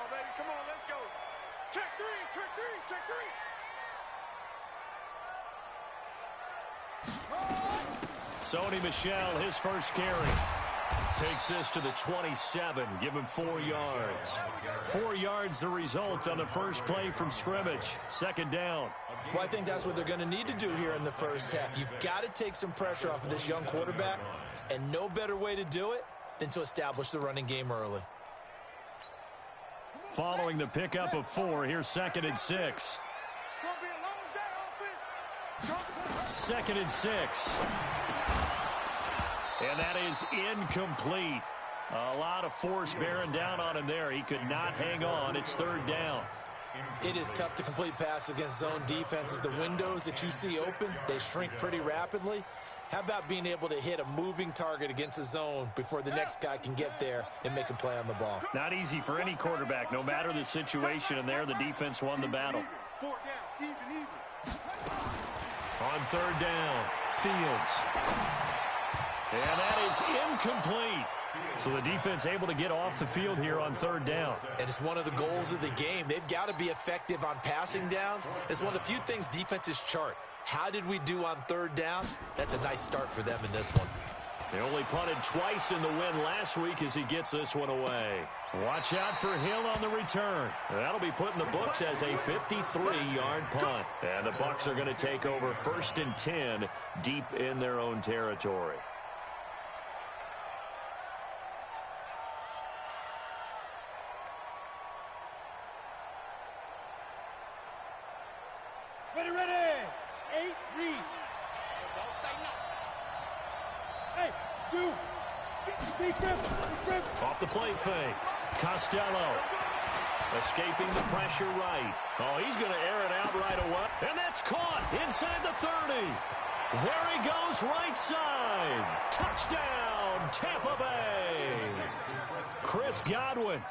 on, baby. Come on, let's go. Check three, check three, check three. Sony Michel, his first carry. Takes this to the 27. Give him 4 yards. 4 yards the result on the first play from scrimmage. Second down. Well, I think that's what they're going to need to do here in the first half. You've got to take some pressure off of this young quarterback, and no better way to do it than to establish the running game early. Following the pickup of 4, here's 2nd and 6. 2nd and 6. And that is incomplete. A lot of force bearing down on him there. He could not hang on. It's 3rd down. It is tough to complete passes against zone defenses. The windows that you see open, they shrink pretty rapidly. How about being able to hit a moving target against a zone before the next guy can get there and make a play on the ball? Not easy for any quarterback, no matter the situation. And there, the defense won the battle. On 3rd down, Fields. And that is incomplete. So the defense able to get off the field here on 3rd down. And it's one of the goals of the game. They've got to be effective on passing downs. It's one of the few things defenses chart. How did we do on 3rd down? That's a nice start for them in this one. They only punted twice in the win last week as he gets this one away. Watch out for Hill on the return. That'll be put in the books as a 53-yard punt. And the Bucs are going to take over 1st and 10 deep in their own territory. Ready, ready. 8 read. Don't say nothing. Hey, shoot. Off the play fake. Costello escaping the pressure right. Oh, he's going to air it out right away. And that's caught inside the 30. There he goes right side. Touchdown, Tampa Bay. Chris Godwin,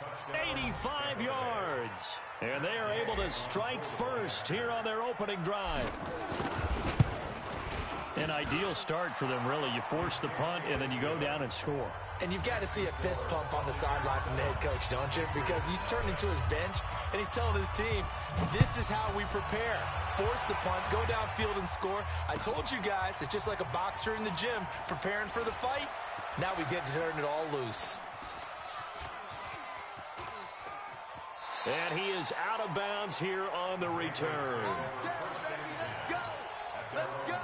85 yards. And they are able to strike first here on their opening drive. An ideal start for them, really. You force the punt, and then you go down and score. And you've got to see a fist pump on the sideline from the head coach, don't you? Because he's turned into his bench, and he's telling his team, this is how we prepare. Force the punt, go downfield and score. I told you guys, it's just like a boxer in the gym preparing for the fight. Now we get to turn it all loose. And he is out of bounds here on the return. Let's go.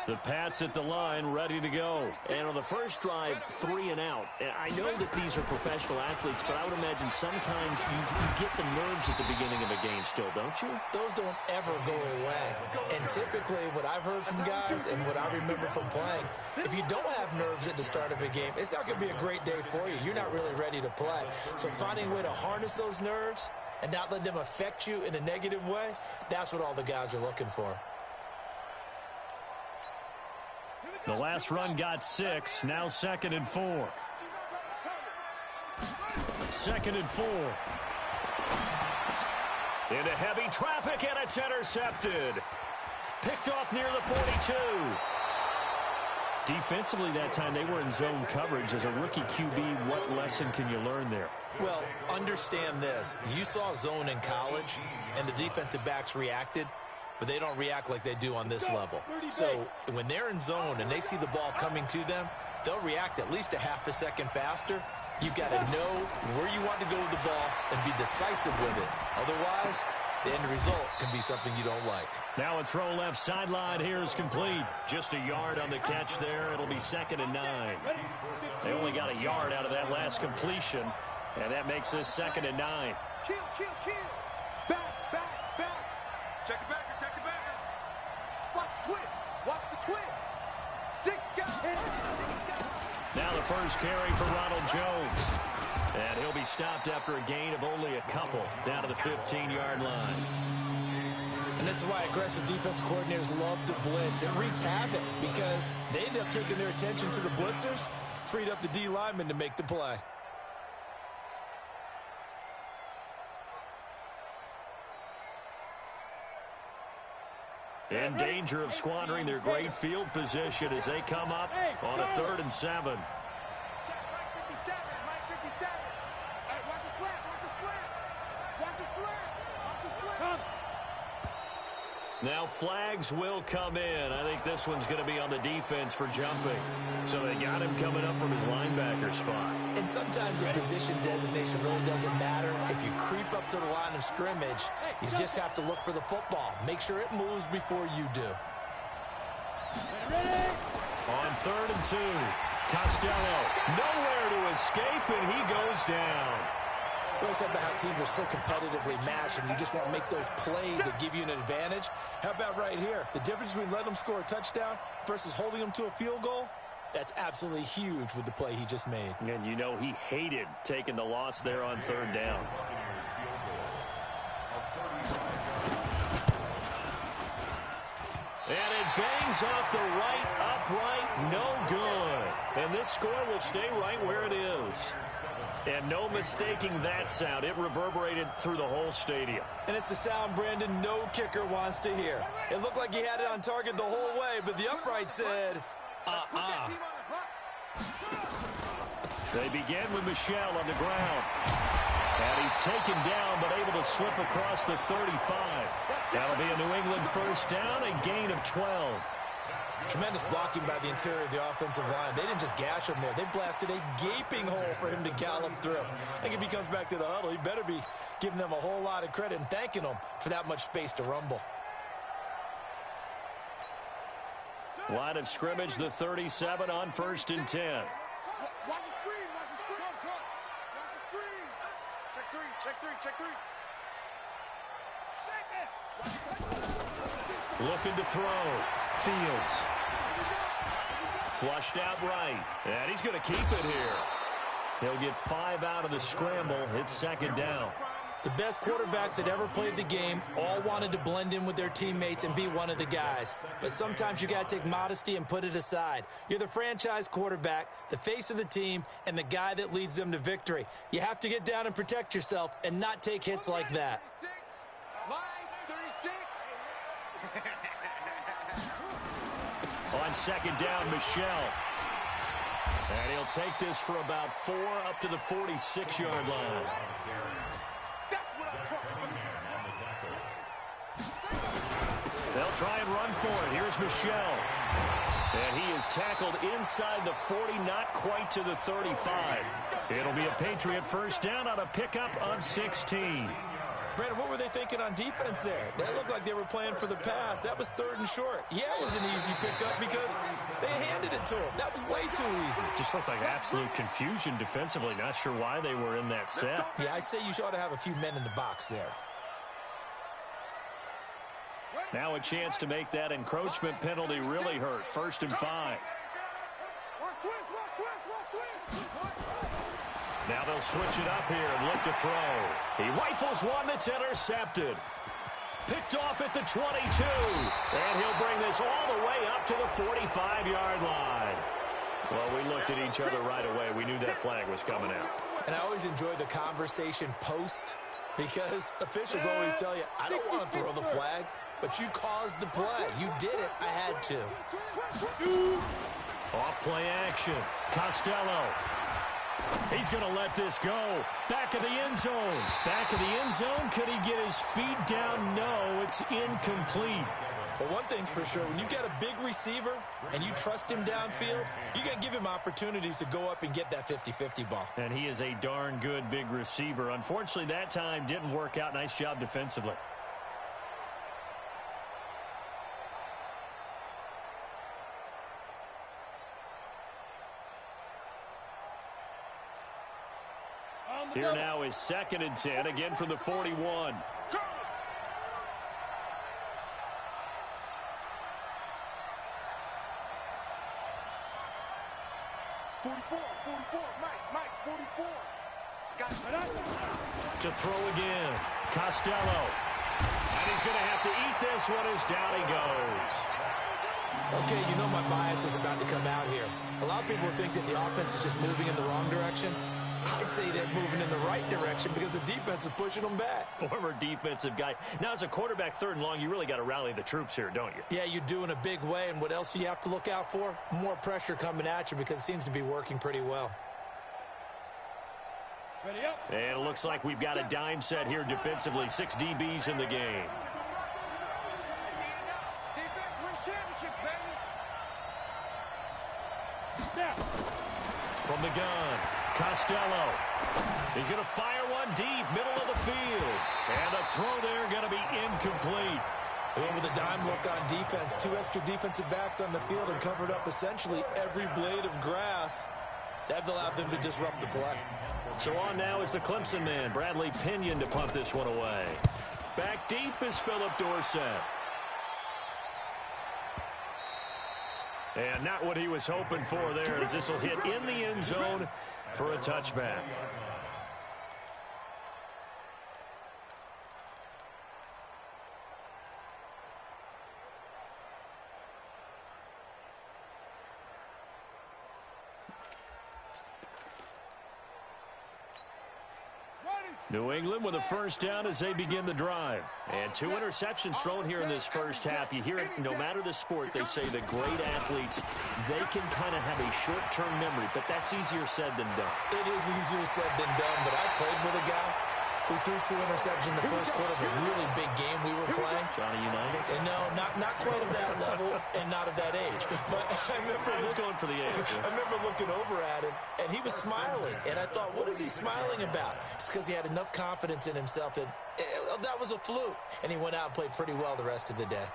The Pats at the line, ready to go. And on the first drive, 3 and out. And I know that these are professional athletes, but I would imagine sometimes you get the nerves at the beginning of a game still, don't you? Those don't ever go away. And typically, what I've heard from guys and what I remember from playing, if you don't have nerves at the start of a game, it's not going to be a great day for you. You're not really ready to play. So finding a way to harness those nerves and not let them affect you in a negative way, that's what all the guys are looking for. The last run got 6. Now 2nd and 4. 2nd and 4. Into heavy traffic, and it's intercepted. Picked off near the 42. Defensively that time, they were in zone coverage. As a rookie QB, what lesson can you learn there? Well, understand this. You saw zone in college, and the defensive backs reacted. But they don't react like they do on this level. So when they're in zone and they see the ball coming to them, they'll react at least a half a second faster. You've got to know where you want to go with the ball and be decisive with it. Otherwise, the end result can be something you don't like. Now a throw left sideline here is complete. Just a yard on the catch there. It'll be 2nd and 9. They only got a yard out of that last completion, and that makes this 2nd and 9. Kill. Back. Check it back. Watch the twist. 6 guys. Now the first carry for Ronald Jones. And he'll be stopped after a gain of only a couple down to the 15-yard line. And this is why aggressive defense coordinators love to blitz. It wreaks havoc because they end up taking their attention to the blitzers, freed up the D lineman to make the play. in danger of squandering their great field position as they come up on a 3rd and 7. Check Mike 57. Mike 57. Hey, watch his flat. Watch his flat. Watch his flat. Watch his flat. Now flags will come in. I think this one's going to be on the defense for jumping. So they got him coming up from his linebacker spot. And sometimes the position designation really doesn't matter. If you creep up to the line of scrimmage, you just have to look for the football. Make sure it moves before you do. On 3rd and 2, Costello nowhere to escape, and he goes down. We always talk about how teams are so competitively matched, and you just want to make those plays that give you an advantage. How about right here? The difference between letting them score a touchdown versus holding them to a field goal, that's absolutely huge with the play he just made. And you know he hated taking the loss there on 3rd down. And it bangs off the right upright, no good. And this score will stay right where it is. And no mistaking that sound. It reverberated through the whole stadium. And it's the sound, Brandon, no kicker wants to hear. It looked like he had it on target the whole way, but the upright said, They begin with Michel on the ground. And he's taken down, but able to slip across the 35. That'll be a New England 1st down, a gain of 12. Tremendous blocking by the interior of the offensive line. They didn't just gash him there. They blasted a gaping hole for him to gallop through. I think if he comes back to the huddle, he better be giving them a whole lot of credit and thanking them for that much space to rumble. Line of scrimmage, the 37 on 1st and 10. Watch the screen. Watch the screen. Watch the screen. Check 3. Check 3. Check 3. Looking to throw. Fields. Flushed out right. And he's going to keep it here. He'll get 5 out of the scramble. It's 2nd down. The best quarterbacks that ever played the game all wanted to blend in with their teammates and be one of the guys. But sometimes you got to take modesty and put it aside. You're the franchise quarterback, the face of the team, and the guy that leads them to victory. You have to get down and protect yourself and not take hits like that. On 2nd down, Michel. And he'll take this for about 4 up to the 46-yard line. They'll try and run for it. Here's Michel. And he is tackled inside the 40, not quite to the 35. It'll be a Patriot 1st down on a pickup of 16. Brandon, what were they thinking on defense there? That looked like they were playing for the pass. That was 3rd and short. Yeah, it was an easy pickup because they handed it to him. That was way too easy. Just looked like absolute confusion defensively. Not sure why they were in that set. Yeah, I'd say you ought to have a few men in the box there. Now a chance to make that encroachment penalty really hurt. 1st and 5. Now they'll switch it up here and look to throw. He rifles one that's intercepted. Picked off at the 22. And he'll bring this all the way up to the 45-yard line. Well, we looked at each other right away. We knew that flag was coming out. And I always enjoy the conversation post because officials always tell you, I don't want to throw the flag, but you caused the play. You did it. I had to. Off play action. Costello. He's going to let this go. Back of the end zone. Back of the end zone. Could he get his feet down? No, it's incomplete. But one thing's for sure, when you got a big receiver and you trust him downfield, you're going to give him opportunities to go up and get that 50-50 ball. And he is a darn good big receiver. Unfortunately, that time didn't work out. Nice job defensively. Here now is 2nd and 10, again from the 41. 44, Mike, 44. To throw again, Costello. And he's going to have to eat this one as down he goes. Okay, you know my bias is about to come out here. A lot of people think that the offense is just moving in the wrong direction. I'd say they're moving in the right direction because the defense is pushing them back. Former defensive guy. Now, as a quarterback, 3rd and long, you really got to rally the troops here, don't you? Yeah, you do in a big way. And what else do you have to look out for? More pressure coming at you because it seems to be working pretty well. Ready up. And it looks like we've got a dime set here defensively. 6 DBs in the game. Defense wins championships, baby. Snap. From the gun, Costello. He's going to fire one deep, middle of the field. And the throw there going to be incomplete. And with a dime look on defense, 2 extra defensive backs on the field and covered up essentially every blade of grass. That allowed them to disrupt the play. So on now is the Clemson man, Bradley Pinion, to punt this one away. Back deep is Philip Dorsett. And not what he was hoping for there, as this will hit in the end zone for a touchback. New England with a first down as they begin the drive. And 2 interceptions thrown here in this first half. You hear it, no matter the sport, they say the great athletes, they can kind of have a short-term memory, but that's easier said than done. It is easier said than done, but I played with a guy who threw 2 interceptions in the first quarter of a really big game we were playing. Johnny Unitas? And no, not quite of that level and not of that age. But I was going for the age. I remember looking over at him, and he was smiling. And I thought, what is he smiling about? It's because he had enough confidence in himself that that was a fluke. And he went out and played pretty well the rest of the day.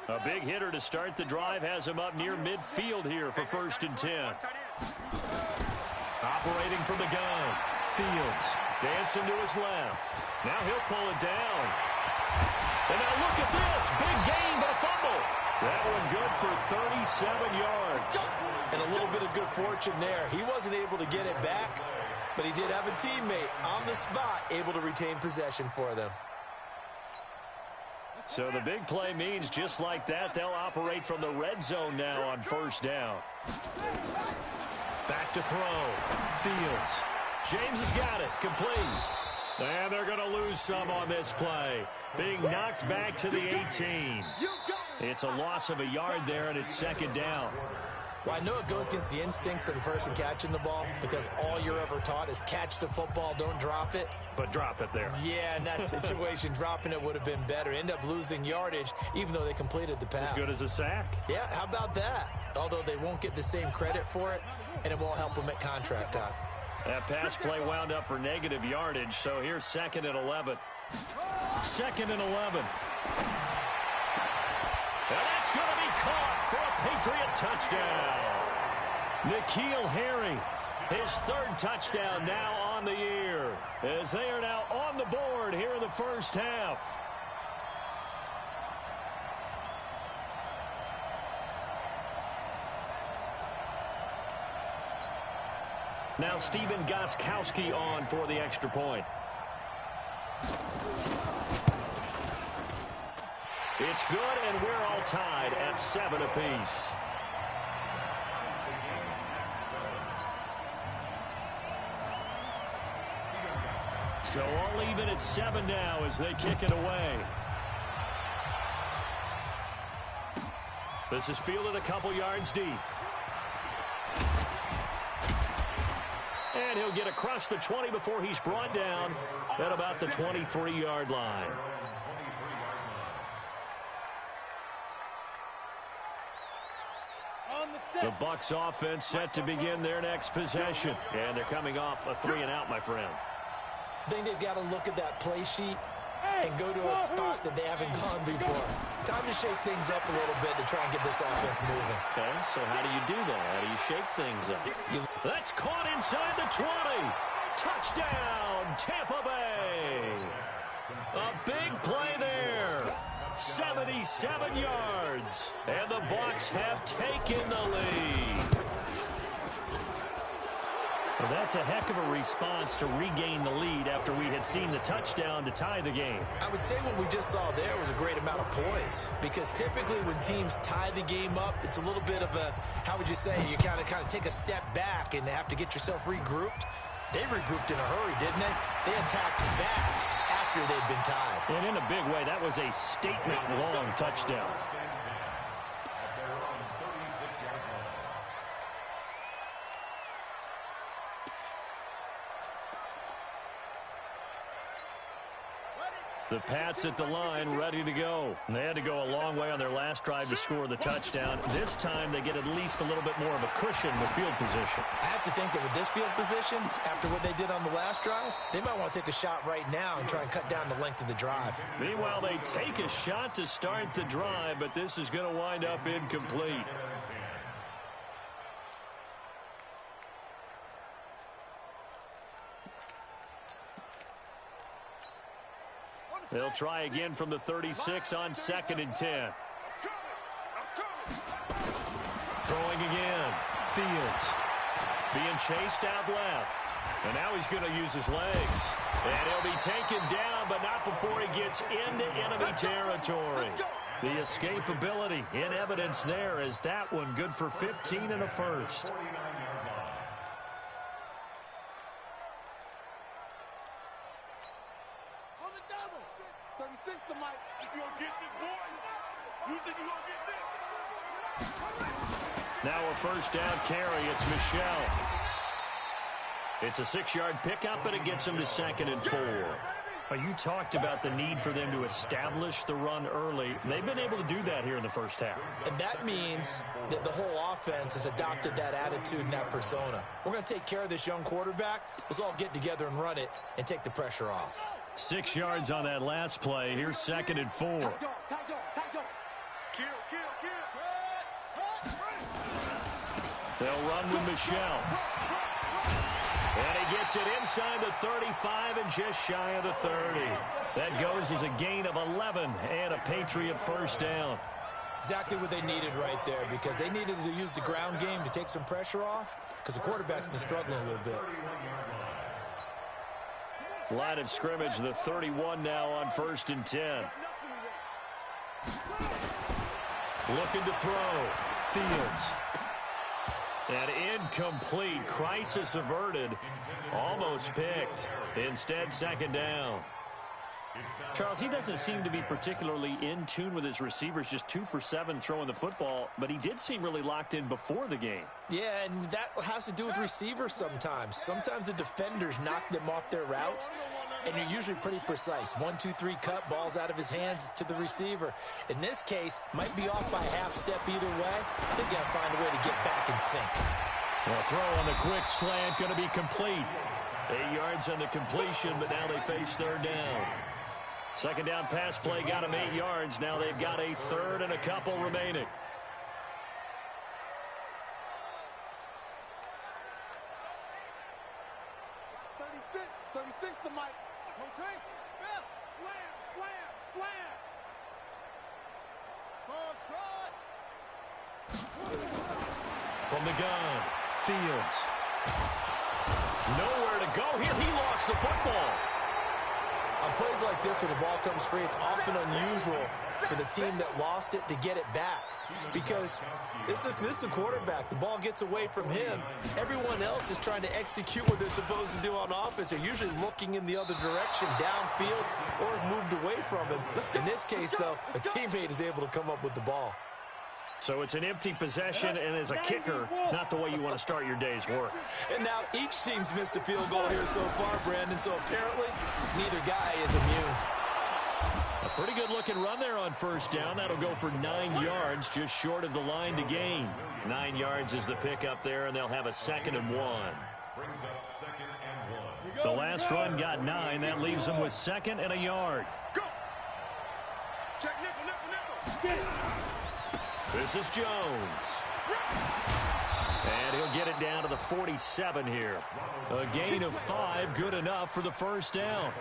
A big hitter to start the drive has him up near midfield here for 1st and 10. Operating from the gun. Fields dancing to his left. Now he'll pull it down. And now look at this. Big gain, but a fumble. That one good for 37 yards. And a little bit of good fortune there. He wasn't able to get it back, but he did have a teammate on the spot able to retain possession for them. So the big play means just like that, they'll operate from the red zone now on 1st down. Back to throw. Fields. James has got it. Complete. And they're going to lose some on this play. Being knocked back to the 18. It's a loss of a yard there, and it's 2nd down. Well, I know it goes against the instincts of the person catching the ball because all you're ever taught is catch the football, don't drop it. But drop it there. Yeah, in that situation, dropping it would have been better. End up losing yardage, even though they completed the pass. As good as a sack. Yeah, how about that? Although they won't get the same credit for it, and it won't help them at contract time. That pass play wound up for negative yardage, so here's 2nd and 11. 2nd and 11. And that's going to be caught for a Patriot touchdown. N'Keal Harry, his 3rd touchdown now on the year, as they are now on the board here in the first half. Now Stephen Gostkowski on for the extra point. It's good, and we're all tied at 7 apiece. So all even at 7 now as they kick it away. This is fielded a couple yards deep. And he'll get across the 20 before he's brought down at about the 23-yard line. The Bucs offense set to begin their next possession. And they're coming off a 3-and-out, my friend. I think they've got to look at that play sheet and go to a spot that they haven't gone before. Time to shake things up a little bit to try and get this offense moving. Okay, so how do you do that? How do you shake things up? That's caught inside the 20. Touchdown, Tampa Bay. A big play there. 77 yards. And the Bucs have taken the lead. Well, that's a heck of a response to regain the lead after we had seen the touchdown to tie the game. I would say what we just saw there was a great amount of poise, because typically when teams tie the game up, it's a little bit of a, how would you say, you kind of take a step back and have to get yourself regrouped. They regrouped in a hurry, didn't they? They attacked back after they'd been tied. And in a big way, that was a statement-long touchdown. The Pats at the line, ready to go. They had to go a long way on their last drive to score the touchdown. This time, they get at least a little bit more of a cushion with field position. I have to think that with this field position, after what they did on the last drive, they might want to take a shot right now and try and cut down the length of the drive. Meanwhile, they take a shot to start the drive, but this is going to wind up incomplete. They'll try again from the 36 on 2nd and 10. Throwing again. Fields being chased out left. And now he's going to use his legs. And he'll be taken down, but not before he gets into enemy territory. The escapability in evidence there as that one good for 15 and a first. Now a first down carry. It's Michel. It's a 6-yard pickup, and it gets him to 2nd and 4. You talked about the need for them to establish the run early. They've been able to do that here in the first half. And that means that the whole offense has adopted that attitude and that persona. We're going to take care of this young quarterback. Let's all get together and run it and take the pressure off. 6 yards on that last play. Here's 2nd and 4. They'll run with Michel. And he gets it inside the 35 and just shy of the 30. That goes as a gain of 11 and a Patriot first down. Exactly what they needed right there, because they needed to use the ground game to take some pressure off, because the quarterback's been struggling a little bit. Line of scrimmage, the 31 now on 1st and 10. Looking to throw. Fields. And incomplete. Crisis averted. Almost picked. Instead, 2nd down. Charles, he doesn't seem to be particularly in tune with his receivers, just 2 for 7 throwing the football, but he did seem really locked in before the game. Yeah, and that has to do with receivers sometimes. Sometimes the defenders knock them off their routes, and you're usually pretty precise. 1, 2, 3 cut, balls out of his hands to the receiver. In this case, might be off by a half step either way. They've got to find a way to get back in sync. Well, throw on the quick slant, going to be complete. 8 yards on the completion, but now they face 3rd down. 2nd down pass play got them 8 yards. Now they've got a 3rd and a couple remaining. From the gun, Fields. Nowhere to go here. He lost the football. On plays like this, when the ball comes free, it's often unusual for the team that lost it to get it back, because this is the quarterback. The ball gets away from him. Everyone else is trying to execute what they're supposed to do on offense. They're usually looking in the other direction, downfield, or moved away from him. In this case, though, a teammate is able to come up with the ball. So it's an empty possession, and as a kicker, not the way you want to start your day's work. And now each team's missed a field goal here so far, Brandon, so apparently neither guy is immune. A pretty good-looking run there on 1st down. That'll go for 9 yards, just short of the line to gain. 9 yards is the pickup there, and they'll have a 2nd and 1. The last run got 9. That leaves them with 2nd and a yard. Go! Check nickel, nickel, nickel. This is Jones. And he'll get it down to the 47 here. A gain of 5, good enough for the first down.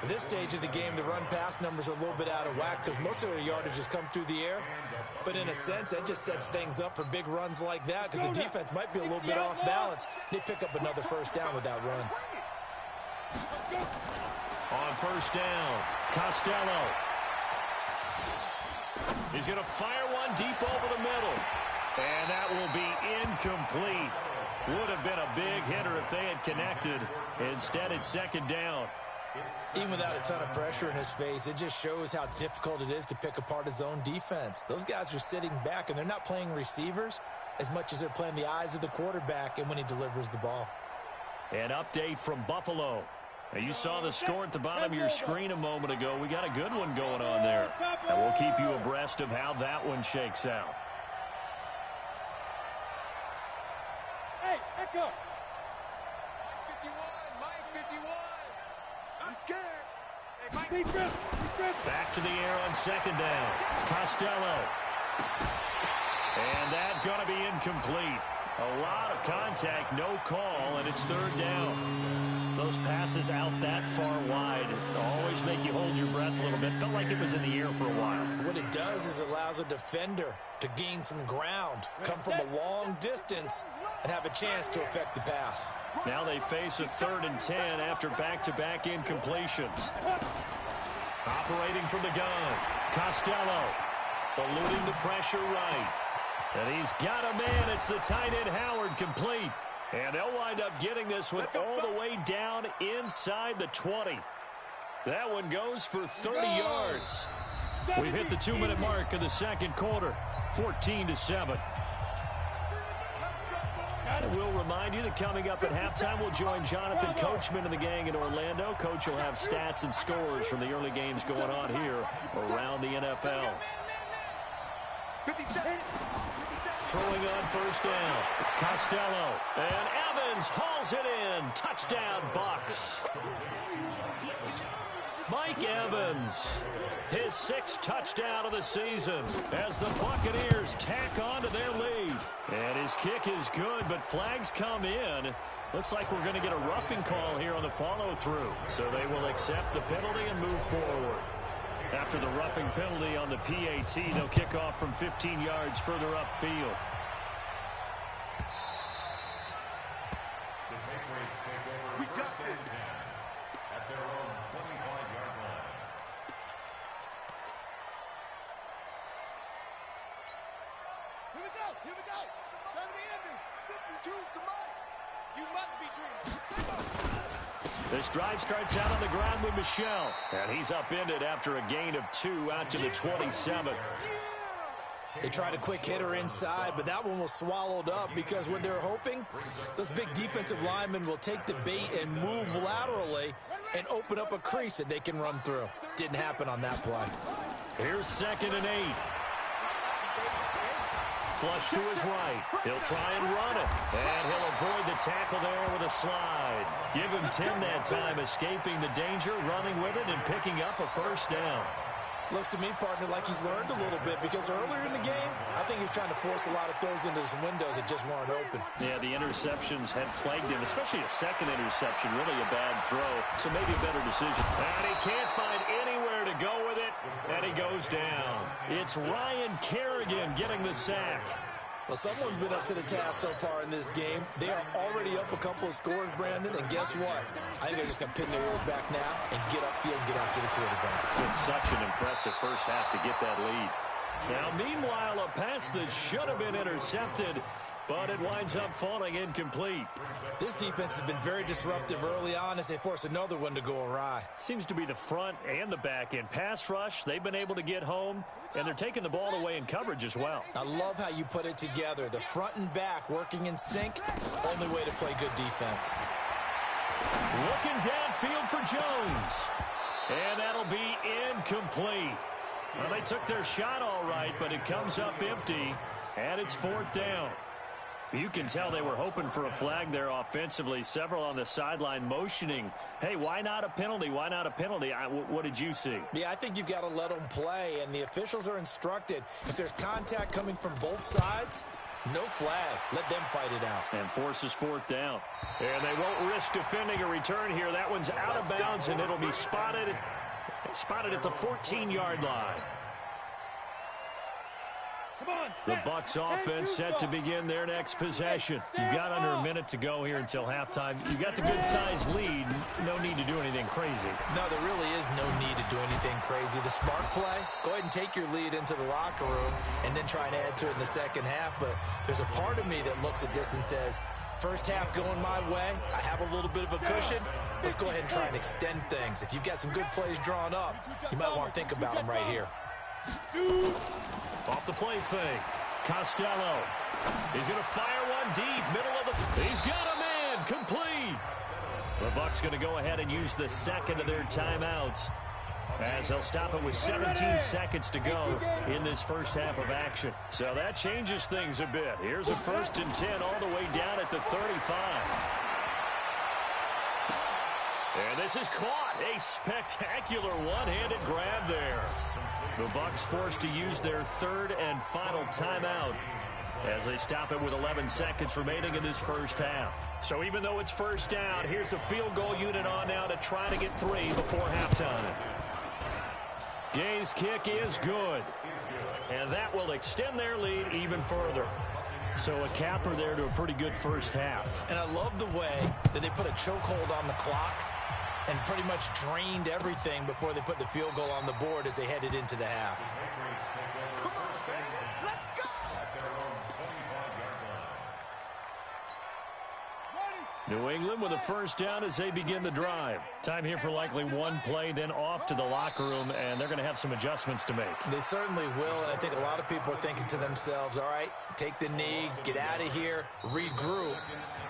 At this stage of the game, the run-pass numbers are a little bit out of whack because most of their yardage has come through the air. But in a sense, that just sets things up for big runs like that because the defense might be a little bit off balance. They pick up another first down with that run. On first down, Costello. He's going to fire one deep over the middle. And that will be incomplete. Would have been a big hitter if they had connected. Instead, it's second down. Even without a ton of pressure in his face, it just shows how difficult it is to pick apart his own defense. Those guys are sitting back, and they're not playing receivers as much as they're playing the eyes of the quarterback and when he delivers the ball. An update from Buffalo. Now, you saw the score at the bottom of your screen a moment ago. We got a good one going on there. And we'll keep you abreast of how that one shakes out. Hey, echo. Mike 51. I'm scared. Hey, Mike. Defense. Back to the air on second down. Costello. And that's going to be incomplete. A lot of contact, no call, and it's third down. Those passes out that far wide always make you hold your breath a little bit. Felt like it was in the air for a while. What it does is it allows a defender to gain some ground, come from a long distance, and have a chance to affect the pass. Now they face a 3rd and 10 after back-to-back incompletions. Operating from the gun, Costello eluding the pressure right. And he's got a man. It's the tight end Howard, complete. And they'll wind up getting this one all the way down inside the 20. That one goes for 30 yards. We've hit the 2-minute mark of the second quarter, 14-7. And we'll remind you that coming up at halftime, we'll join Jonathan Coachman and the gang in Orlando. Coach will have stats and scores from the early games going on here around the NFL. Throwing on first down, Costello, and Evans hauls it in. Touchdown, Bucs. Mike Evans, his 6th touchdown of the season as the Buccaneers tack on to their lead. And his kick is good, but flags come in. Looks like we're going to get a roughing call here on the follow-through. So they will accept the penalty and move forward. After the roughing penalty on the PAT, they'll kick off from 15 yards further upfield. We got this. At their own 25-yard line. Here we go. Here we go. Turn the ending. 52, come on. You must be dreaming. This drive starts out on the ground with Michel. And he's upended after a gain of 2 out to the 27. They tried a quick hitter inside, but that one was swallowed up because what they're hoping, those big defensive linemen will take the bait and move laterally and open up a crease that they can run through. Didn't happen on that play. Here's 2nd and 8. Flush to his right. He'll try and run it. And he'll avoid the tackle there with a slide. Give him 10 that time, escaping the danger, running with it, and picking up a first down. Looks to me, partner, like he's learned a little bit because earlier in the game, I think he was trying to force a lot of throws into some windows that just weren't open. Yeah, the interceptions had plagued him, especially a 2nd interception, really a bad throw. So maybe a better decision. And he can't find anywhere to go with it, and he goes down. It's Ryan Kerrigan getting the sack. Well, someone's been up to the task so far in this game. They are already up a couple of scores, Brandon, and guess what? I think they're just going to pin their ears back now and get upfield and get after the quarterback. It's such an impressive first half to get that lead. Now, meanwhile, a pass that should have been intercepted, but it winds up falling incomplete. This defense has been very disruptive early on as they force another one to go awry. Seems to be the front and the back end. Pass rush, they've been able to get home, and they're taking the ball away in coverage as well. I love how you put it together. The front and back working in sync, only way to play good defense. Looking downfield for Jones. And that'll be incomplete. Well, they took their shot all right, but it comes up empty, and it's 4th down. You can tell they were hoping for a flag there offensively. Several on the sideline motioning, hey, why not a penalty? Why not a penalty? What did you see? Yeah, I think you've got to let them play, and the officials are instructed if there's contact coming from both sides, No flag. Let them fight it out. And forces fourth down. And they won't risk defending a return here. That one's out of bounds, and it'll be spotted at the 14-yard line. The Bucs offense set to begin their next possession. You've got under a minute to go here until halftime. You've got the good-sized lead. No need to do anything crazy. No, there really is no need to do anything crazy. The smart play, go ahead and take your lead into the locker room and then try and add to it in the second half. But there's a part of me that looks at this and says, first half going my way, I have a little bit of a cushion. Let's go ahead and try and extend things. If you've got some good plays drawn up, you might want to think about them right here. Off the play fake. Costello. He's going to fire one deep. Middle of the... He's got a man. Complete. The Bucs going to go ahead and use the second of their timeouts, as they'll stop it with 17 seconds to go in this first half of action. So that changes things a bit. Here's a 1st and 10 all the way down at the 35. And this is caught. A spectacular one-handed grab there. The Bucs forced to use their third and final timeout as they stop it with 11 seconds remaining in this first half. So even though it's first down, here's the field goal unit on now to try to get 3 before halftime. Gay's kick is good, and that will extend their lead even further. So a capper there to a pretty good first half. And I love the way that they put a chokehold on the clock and pretty much drained everything before they put the field goal on the board as they headed into the half. New England with a first down as they begin the drive. Time here for likely one play, then off to the locker room, and they're going to have some adjustments to make. They certainly will, and I think a lot of people are thinking to themselves, all right, take the knee, get out of here, regroup.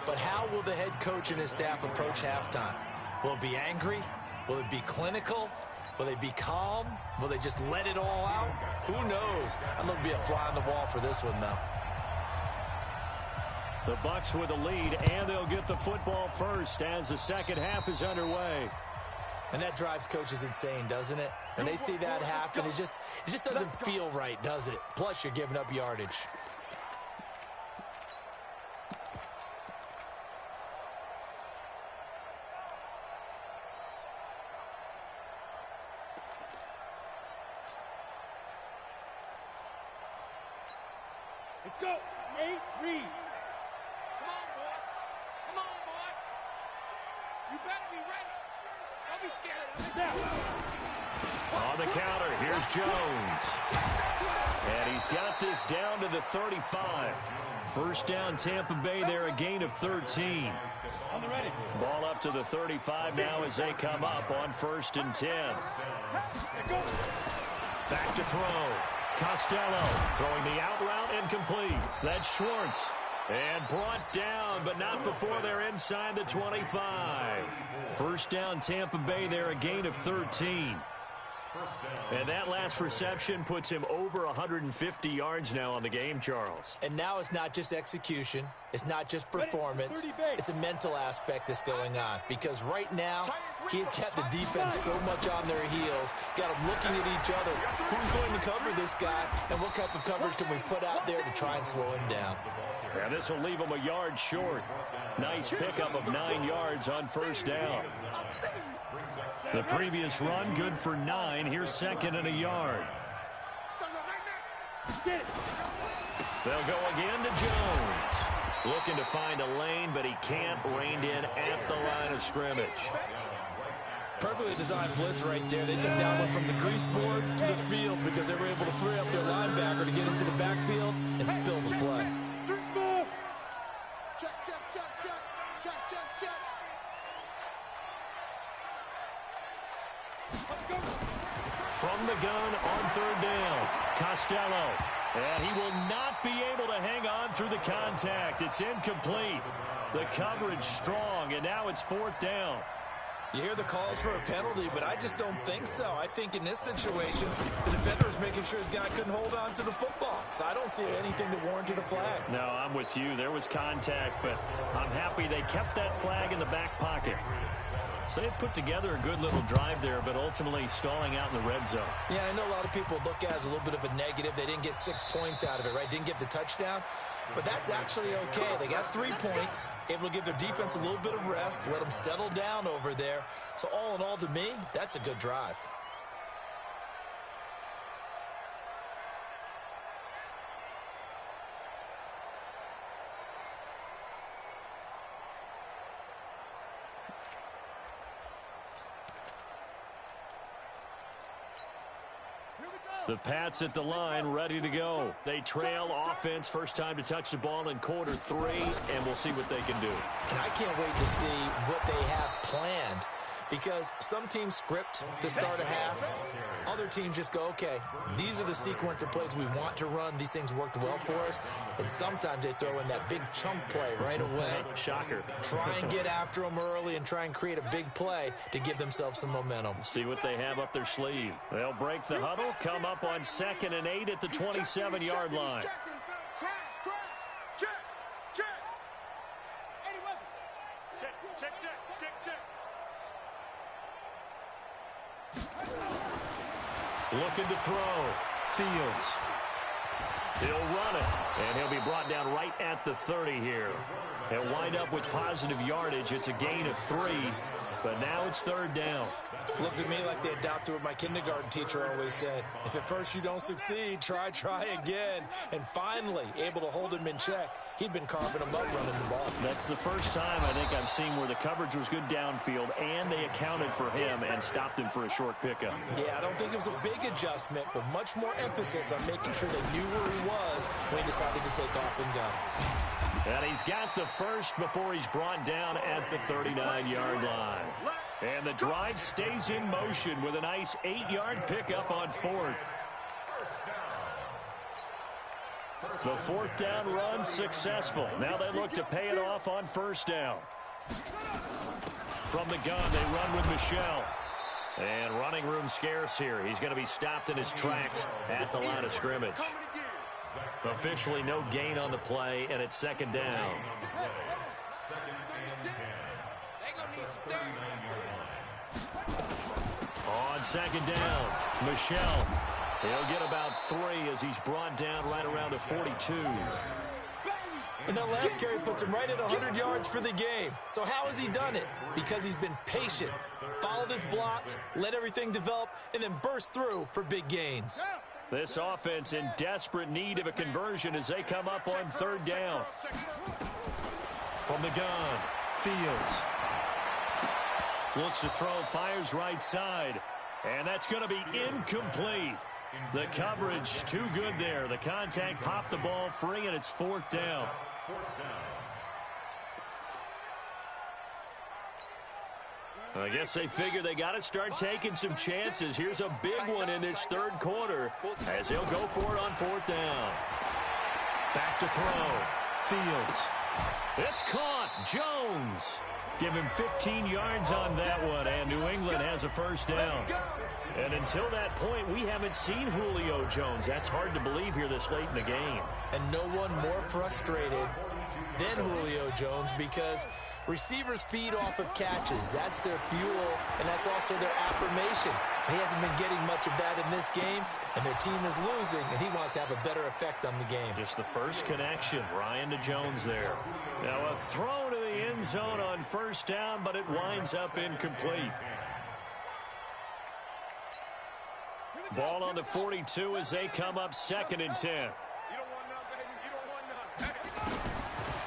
But how will the head coach and his staff approach halftime? Will it be angry? Will it be clinical? Will they be calm? Will they just let it all out? Who knows? I'd love to be a fly on the wall for this one, though. The Bucs with a lead, and they'll get the football first as the second half is underway. And that drives coaches insane, doesn't it? When they see that happen, it just doesn't feel right, does it? Plus, you're giving up yardage. Let's go. Read. Come on, boy. Come on, boy. You better be ready. Don't be scared. On the counter, here's Jones. And he's got this down to the 35. First down, Tampa Bay there, a gain of 13. On the ready. Ball up to the 35 now as they come up on 1st and 10. Back to throw. Costello throwing the out route and complete. That's Schwartz. And brought down, but not before they're inside the 25. First down, Tampa Bay there, a gain of 13. And that last reception puts him over 150 yards now on the game, Charles. And now it's not just execution. It's not just performance. It's a mental aspect that's going on. Because right now, he's got the defense so much on their heels, got them looking at each other. Who's going to cover this guy, and what type of coverage can we put out there to try and slow him down? And this will leave him a yard short. Nice pickup of 9 yards on first down. The previous run, good for 9. Here's second and a yard. They'll go again to Jones. Looking to find a lane, but he can't. Reined in at the line of scrimmage. Perfectly designed blitz right there. They took that one from the grease board to the field because they were able to free up their linebacker to get into the backfield and spill the play. From the gun on third down, Costello. And he will not be able to hang on through the contact. It's incomplete. The coverage strong, and now it's fourth down. You hear the calls for a penalty, but I just don't think so. I think in this situation, the defender was making sure his guy couldn't hold on to the football. So I don't see anything to warrant the flag. No, I'm with you. There was contact, but I'm happy they kept that flag in the back pocket. So they've put together a good little drive there, but ultimately stalling out in the red zone. Yeah, I know a lot of people look at it as a little bit of a negative. They didn't get 6 points out of it, right? Didn't get the touchdown. But that's actually okay. They got 3 points, able to give their defense a little bit of rest, let them settle down over there. So all in all, to me, that's a good drive. The Pats at the line, ready to go. They trail offense, first time to touch the ball in quarter 3, and we'll see what they can do. And I can't wait to see what they have planned, because some teams script to start a half. Other teams just go, okay, these are the sequence of plays we want to run. These things worked well for us. And sometimes they throw in that big chunk play right away. Shocker. Try and get after them early and try and create a big play to give themselves some momentum. See what they have up their sleeve. They'll break the huddle, come up on 2nd and 8 at the 27-yard line. Looking to throw. Fields. He'll run it, and he'll be brought down right at the 30 here. He'll wind up with positive yardage. It's a gain of 3, but now it's 3rd down. Looked at me like they adopted what my kindergarten teacher always said. If at first you don't succeed, try again. And finally, able to hold him in check. He'd been carving him up running the ball. That's the first time I think I've seen where the coverage was good downfield, and they accounted for him and stopped him for a short pickup. Yeah, I don't think it was a big adjustment, but much more emphasis on making sure they knew where he was when he decided to take off and go. And he's got the first before he's brought down at the 39-yard line. And the drive stays in motion with a nice 8-yard pickup on 4th. The 4th down run successful. Now they look to pay it off on 1st down. From the gun, they run with Michel. And running room scarce here. He's going to be stopped in his tracks at the line of scrimmage. Officially no gain on the play, and it's 2nd down. On 2nd down, Michel. He'll get about 3 as he's brought down right around the 42. And that last carry puts him right at 100 yards for the game. So how has he done it? Because he's been patient, followed his blocks, let everything develop, and then burst through for big gains. This offense in desperate need of a conversion as they come up on 3rd down. From the gun, Fields. Looks to throw, fires right side. And that's going to be incomplete. The coverage too good there. The contact popped the ball free, and it's 4th down. I guess they figure they got to start taking some chances. Here's a big one in this 3rd quarter as he'll go for it on 4th down. Back to throw. Fields. It's caught. Jones. Give him 15 yards on that one, and New England has a 1st down. And until that point, we haven't seen Julio Jones. That's hard to believe here this late in the game. And no one more frustrated than Julio Jones, because receivers feed off of catches. That's their fuel, and that's also their affirmation. And he hasn't been getting much of that in this game, and their team is losing, and he wants to have a better effect on the game. Just the first connection, Ryan to Jones there. Now a throw to the end zone on 1st down, but it winds up incomplete. Ball on the 42 as they come up 2nd and 10.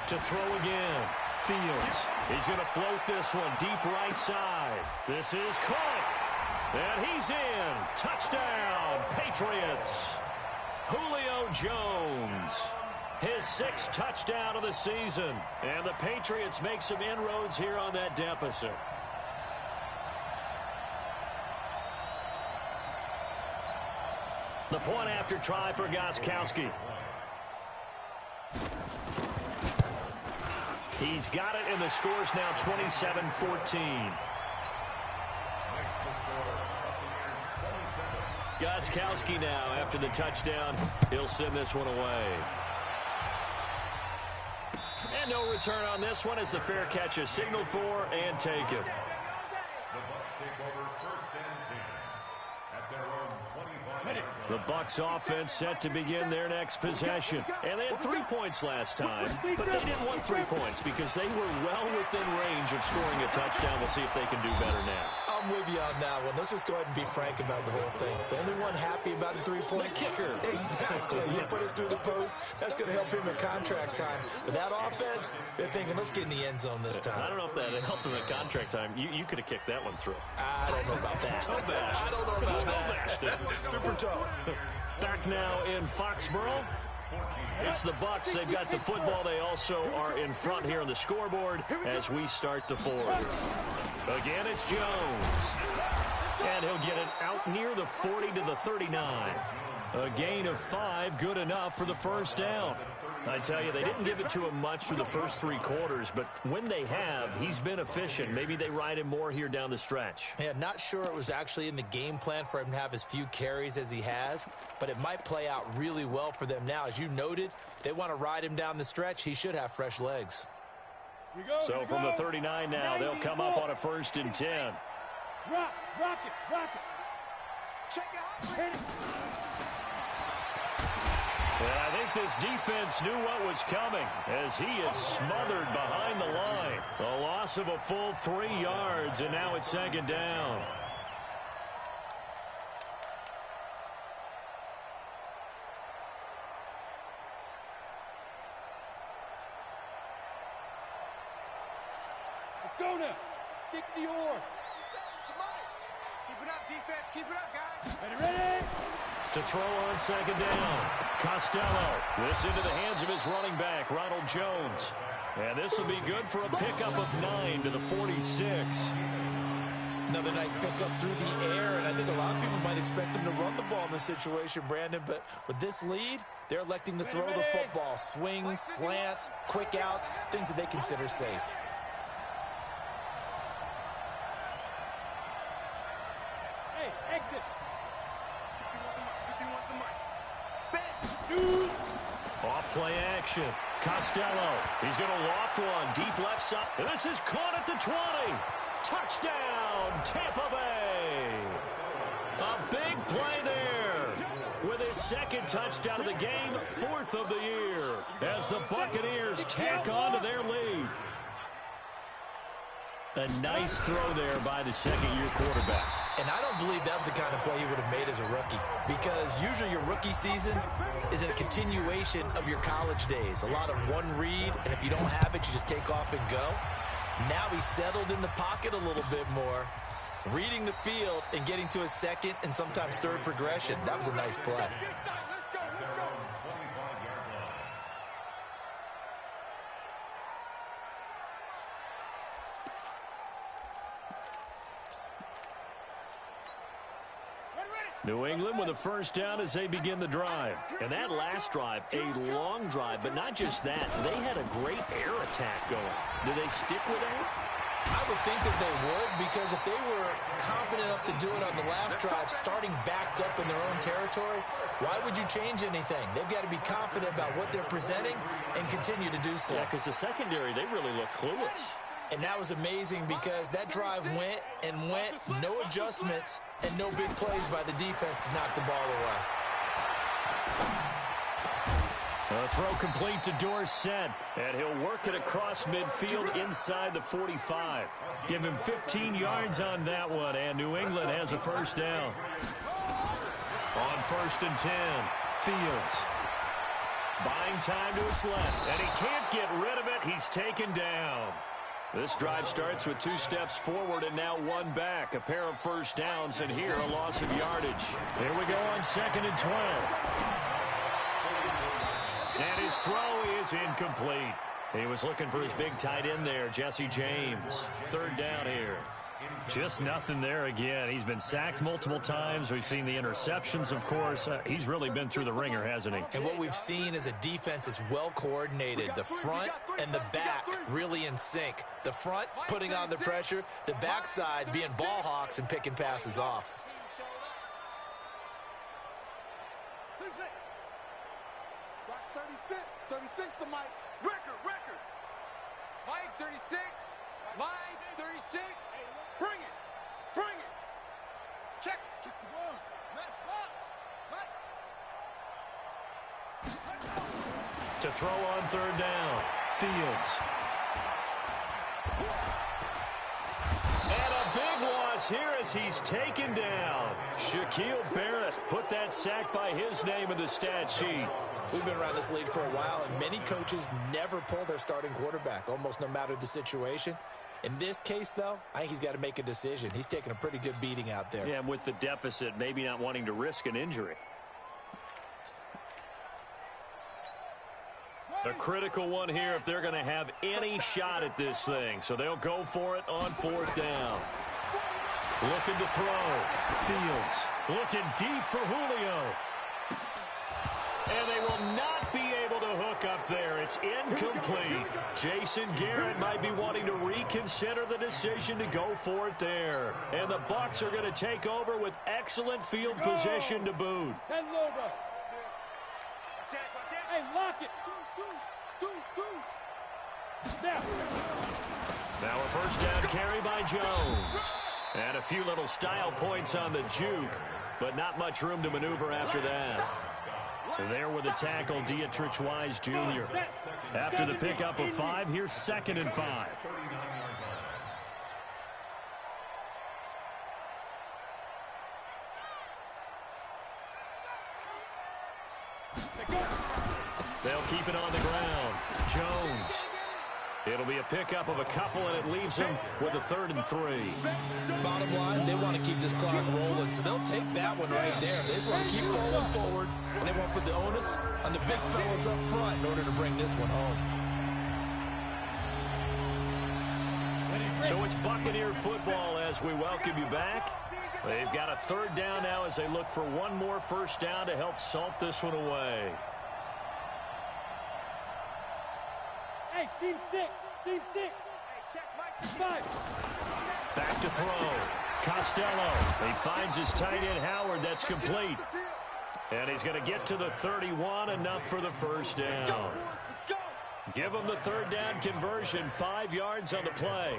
To throw again. Fields. He's going to float this one deep right side. This is caught. And he's in. Touchdown, Patriots. Julio Jones. His 6th touchdown of the season. And the Patriots make some inroads here on that deficit. The point after try for Gostkowski. He's got it, and the score's now 27-14. Gostkowski now, after the touchdown, he'll send this one away. And no return on this one as the fair catch is signaled for and taken. The Bucs offense set to begin their next possession. And they had 3 points last time, but they didn't want 3 points because they were well within range of scoring a touchdown. We'll see if they can do better now. I'm with you on that one. Let's just go ahead and be frank about the whole thing. The only one happy about the 3-point kicker. Exactly. You put it through the post. That's going to help him in contract time. But that offense, they're thinking, let's get in the end zone this time. I don't know if that helped him in contract time. You could have kicked that one through. I don't know about that. I don't know about that. Super tough. Back now in Foxborough. It's the Bucs. They've got the football. They also are in front here on the scoreboard as we start the fourth. Again, it's Jones. And he'll get it out near the 40 to the 39. A gain of 5, good enough for the first down. I tell you, they didn't give it to him much through the first 3 quarters, but when they have, he's been efficient. Maybe they ride him more here down the stretch. Yeah, not sure it was actually in the game plan for him to have as few carries as he has, but it might play out really well for them now. As you noted, they want to ride him down the stretch. He should have fresh legs. So from the 39 now, they'll come up on a 1st and 10. Rock it. Check it out. And I think this defense knew what was coming as he is smothered behind the line. A loss of a full 3 yards, and now it's 2nd down. Let's go now. 60 or. Keep it up, defense. Keep it up, guys. Ready? To throw on 2nd down. Costello. This into the hands of his running back, Ronald Jones. And this will be good for a pickup of 9 to the 46. Another nice pickup through the air, and I think a lot of people might expect them to run the ball in this situation, Brandon, but with this lead, they're electing to throw the football. Swings, slants, quick outs, things that they consider safe. Hey, exit. Off play action. Costello. He's going to loft one. Deep left side. And this is caught at the 20. Touchdown, Tampa Bay. A big play there. With his 2nd touchdown of the game, 4th of the year. As the Buccaneers tack on to their lead. A nice throw there by the 2nd-year quarterback. And I don't believe that was the kind of play he would have made as a rookie, because usually your rookie season is a continuation of your college days. A lot of one read, and if you don't have it, you just take off and go. Now he's settled in the pocket a little bit more, reading the field and getting to his 2nd and sometimes 3rd progression. That was a nice play. New England with a 1st down as they begin the drive. And that last drive, a long drive, but not just that. They had a great air attack going. Do they stick with that? I would think that they would, because if they were confident enough to do it on the last drive, starting backed up in their own territory, why would you change anything? They've got to be confident about what they're presenting and continue to do so. Yeah, because the secondary, they really look clueless. And that was amazing because that drive went and went, no adjustments, and no big plays by the defense to knock the ball away. A throw complete to Dorsett, and he'll work it across midfield inside the 45. Give him 15 yards on that one, and New England has a 1st down. On 1st and 10, Fields. Buying time to his left, and he can't get rid of it. He's taken down. This drive starts with 2 steps forward and now 1 back. A pair of 1st downs, and here a loss of yardage. Here we go on 2nd and 12. And his throw is incomplete. He was looking for his big tight end there, Jesse James. 3rd down here. Just nothing there again. He's been sacked multiple times. We've seen the interceptions, of course. He's really been through the ringer, hasn't he? And what we've seen is a defense that's well coordinated. The front and the back really in sync. The front putting on the pressure. The backside being ball hawks and picking passes off. Watch 36. 36 to Mike. Record. Mike 36. Mike 36. Bring it. Check. 61. Next box. To throw on third down, Fields. And a big loss here as he's taken down. Shaquille Barrett put that sack by his name in the stat sheet. We've been around this league for a while, and many coaches never pull their starting quarterback, almost no matter the situation. In this case, though, I think he's got to make a decision. He's taking a pretty good beating out there. Yeah, and with the deficit, maybe not wanting to risk an injury. A critical one here if they're going to have any shot at this thing. So they'll go for it on fourth down. Looking to throw. Fields looking deep for Julio. And they will not be able to hook up there. It's incomplete. Jason Garrett might be wanting to reconsider the decision to go for it there. And the Bucs are going to take over with excellent field position to boot. Send Lobo. Hey, lock it. Now a first down carry by Jones. And a few little style points on the juke, but not much room to maneuver after that. There with the tackle, Dietrich Wise Jr. After the pickup of 5, here's 2nd and 5. They'll keep it on the ground. Jones. It'll be a pickup of a couple, and it leaves them with a 3rd and 3. Bottom line, they want to keep this clock rolling, so they'll take that one right there. They just want to keep falling forward, and they want to put the onus on the big fellas up front in order to bring this one home. So it's Buccaneer football as we welcome you back. They've got a 3rd down now as they look for one more first down to help salt this one away. Hey, seam 6. Seam 6. Hey, check Mike. 5. Back to throw. Costello. He finds his tight end Howard. That's complete. And he's going to get to the 31, enough for the first down. Give him the 3rd down conversion, 5 yards on the play.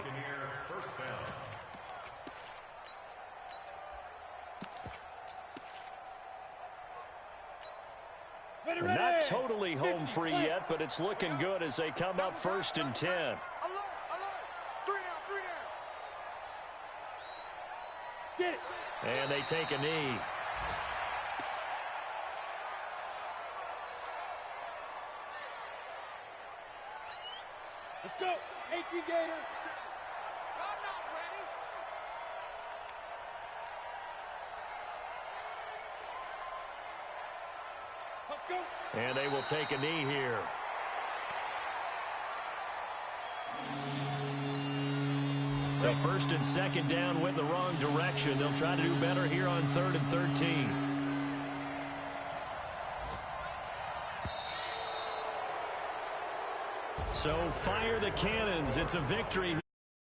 Not totally home free yet, but it's looking good as they come up 1st and 10. Alert. 3 down. Get it. And they take a knee. Let's go. 18 Gator. I'm not ready. Let's go. And they will take a knee here. So 1st and 2nd down went the wrong direction. They'll try to do better here on 3rd and 13. So fire the cannons. It's a victory.